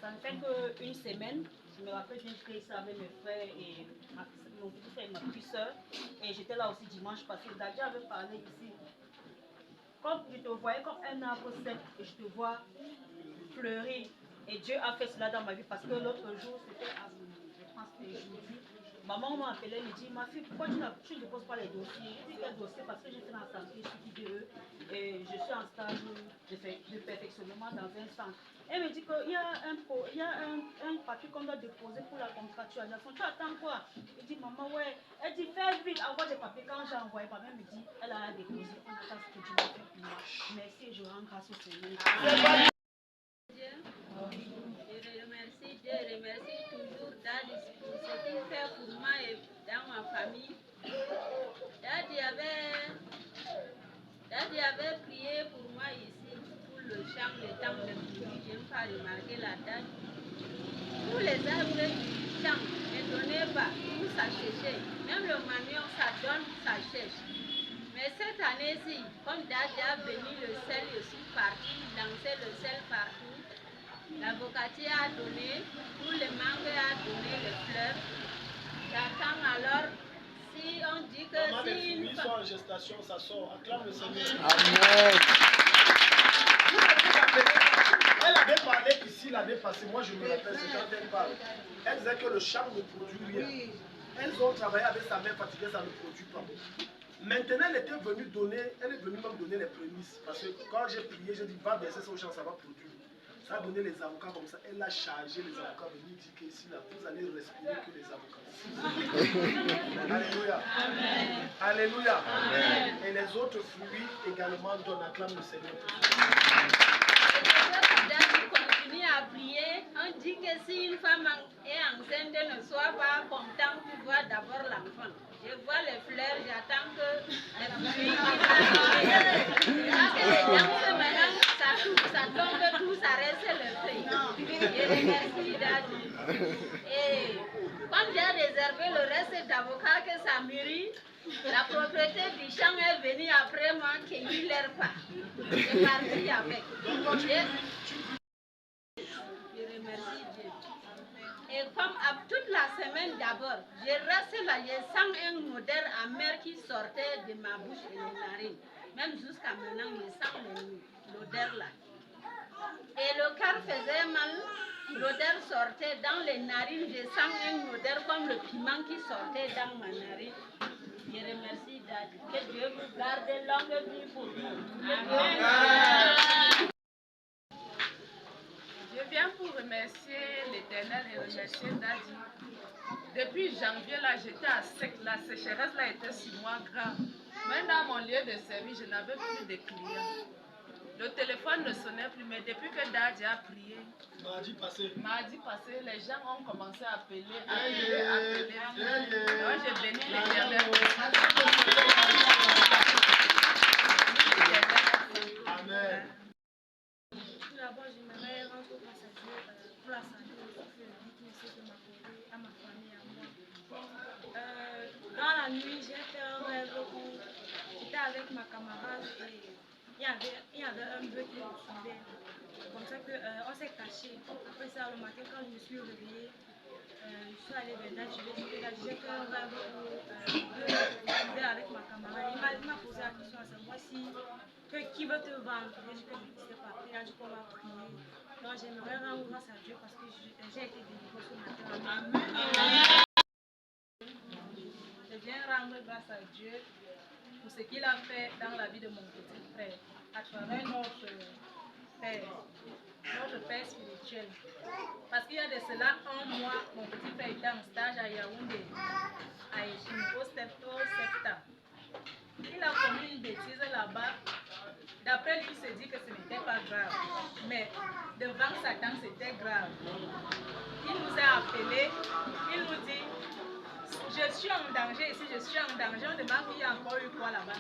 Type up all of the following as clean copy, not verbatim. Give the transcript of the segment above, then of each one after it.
Ça ne fait qu'une semaine. Je me rappelle, j'ai pris ça avec mes frères et mon petit frère et ma petite soeur. Et j'étais là aussi dimanche passé. Dadja avait parlé ici. Quand je te voyais comme un arbre sec et je te vois fleurir. Et Dieu a fait cela dans ma vie parce que l'autre jour, c'était je pense que jeudi. Maman m'a appelé, elle me dit, ma fille, pourquoi tu ne déposes pas les dossiers? Je dis quel dossier? Parce que j'ai fait en santé, je suis IDE et je suis en stage de perfectionnement dans un centre. Elle me dit qu'il y a un papier qu'on doit déposer pour la contractualisation. Tu attends quoi? Je dis, maman, ouais. Elle dit, fais vite, envoie des papiers. Quand j'ai envoyé, maman me dit, elle a déposé. On attend ce que tu vas faire pour moi. Merci, je rends grâce au Seigneur. Je remercie toujours Daddy pour ce qu'il fait pour moi et dans ma famille. Daddy avait prié pour moi ici, pour le champ, le temps de pluie. Je n'ai pas remarqué la date. Tous les arbres du champ ne donnaient pas, tout ça séchait. Même le manioc, ça donne, ça sèche. Mais cette année-ci, comme Daddy a béni le sel, je suis partie lancer le sel partout. L'avocatier a donné, tout le mangue a donné les fleurs. J'attends alors, si on dit que maman, si les une fruits sont en gestation, ça sort. Acclame le Seigneur. Amen. Elle avait parlé ici l'année passée, moi je me rappelle, c'est quand elle parle. Elle disait que le champ ne produit rien. Elles ont travaillé avec sa mère fatiguée, ça ne produit pas. Maintenant, elle était venue donner, elle est venue même donner les prémices. Parce que quand j'ai prié, j'ai dit, va verser ça au champ, ça va produire. Ça a donné les avocats comme ça. Elle a chargé les avocats de venir dire qu'ici, là, vous allez respirer que les avocats. Alléluia. Amen. Alléluia. Amen. Et les autres fruits également donnent. Acclame le Seigneur. Continue à prier. On dit que si une femme est enceinte, ne soit pas contente pour voir d'abord l'enfant. Je vois les fleurs, j'attends que les fruits. Maintenant, ça tombe, tout ça reste le feuille. Je remercie Daddy. Et comme j'ai réservé le reste d'avocats que ça mûrit, la propriété du champ est venue après moi cueillir leur part. J'ai parti avec. Je remercie Dieu. Et comme toute la semaine d'abord, je reste là, je sens une odeur amère qui sortait de ma bouche et les narines. Même jusqu'à maintenant, je sens l'odeur là. Et le cœur faisait mal, l'odeur sortait dans les narines, je sens une odeur comme le piment qui sortait dans ma narine. Je remercie Daddy. Que Dieu vous garde longue vie pour vous. Amen. Je viens pour remercier l'Éternel et remercier Daddy. Depuis janvier, là, j'étais à sec. La sécheresse là était sur moi grave. Même dans mon lieu de service, je n'avais plus de clients. Le téléphone ne sonnait plus, mais depuis que Daddy a prié, mardi passé, les gens ont commencé à appeler. Donc j'ai béni l'Éternel. Amen. Tout d'abord, j'aimerais rendre grâce à Dieu pour la santé et pour le vie qu'il essaie de m'accorder à ma famille et à moi. Dans la nuit, j'ai fait un rêve où j'étais avec ma camarade et il y avait un bœuf qui nous suivait. Comme ça qu'on s'est caché. Après ça, le matin, quand je me suis réveillée, je suis allée vers Daddy, je lui ai dit que j'ai fait un rêve où je vivais avec ma camarade. Il m'a posé la question à savoir qui veut te vendre. J'ai dit que je ne sais pas. Il a dit qu'on va prier. Donc j'aimerais rendre grâce à Dieu parce que j'ai été délivrée ce matin. Amen. Je viens rendre grâce à Dieu pour ce qu'il a fait dans la vie de mon petit frère, à travers notre Père spirituel. Parce qu'il y a de cela un mois, mon petit frère était en stage à Yaoundé, à Echine, au septembre. Il a commis une bêtise là-bas. D'après lui, il se dit que ce n'était pas grave. Mais devant Satan, c'était grave. Il nous a appelés, il nous dit, je suis en danger ici, je suis en danger. On demande qu'il y a encore eu quoi là-bas.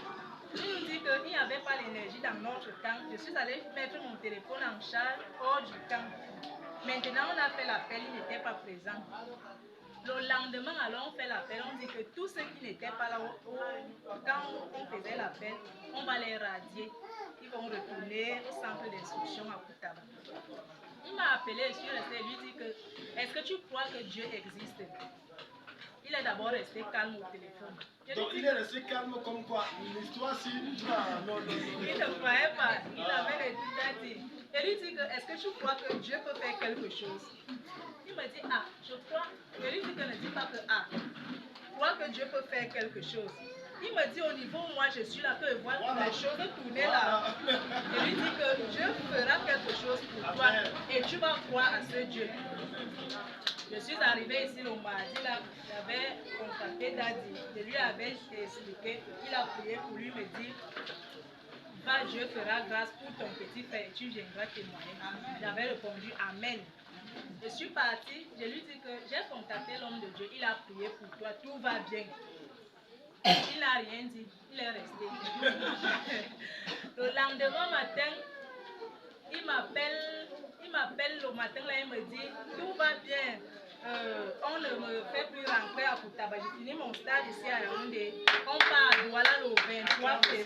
Il nous dit qu'il n'y avait pas l'énergie dans notre camp. Je suis allée mettre mon téléphone en charge hors du camp. Maintenant, on a fait l'appel, il n'était pas présent. Le lendemain, alors on fait l'appel, on dit que tous ceux qui n'étaient pas là, quand on faisait l'appel, on va les radier. Ils vont retourner au centre d'instruction à Koutaba. Il m'a appelé, je suis restée et lui dit que est-ce que tu crois que Dieu existe? Il est d'abord resté calme au téléphone. Donc il est resté calme comme quoi l'histoire si... Non. Il ne croyait pas, il avait les doutes dit. Et lui dit que est-ce que tu crois que Dieu peut faire quelque chose? Il me dit ah, je crois. Et lui dit que ne dis pas que ah, je crois que Dieu peut faire quelque chose. Il me dit au niveau où moi je suis là, que je vois les choses tourner là. Et lui dit que Dieu fera quelque chose pour toi et tu vas croire à ce Dieu. Je suis arrivée ici le mardi là, j'avais contacté Daddy, je lui avais expliqué, il a prié pour lui, me dit va, Dieu fera grâce pour ton petit frère et tu viendras témoigner. J'avais répondu Amen. Je suis partie, je lui dis que j'ai contacté l'homme de Dieu, il a prié pour toi, tout va bien. Il n'a rien dit, il est resté. Le lendemain matin, il m'appelle le matin là, il me dit tout va bien. On ne me fait plus rentrer à Koutaba. J'ai fini mon stage ici à Yaoundé. On part à Douala le 23 février.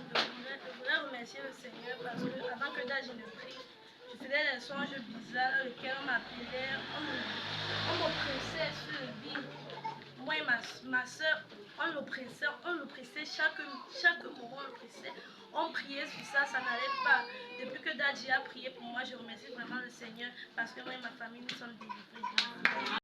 Je voudrais remercier le Seigneur parce que avant que je ne prie, je faisais des songes bizarres dans lesquels on m'appelait, on m'oppressait sur le lit. Moi et ma soeur, on l'oppressait chaque moment, on l'oppressait. On priait sur ça, ça n'allait pas. Depuis que Dadji a prié pour moi, je remercie vraiment le Seigneur parce que moi et ma famille, nous sommes délivrés.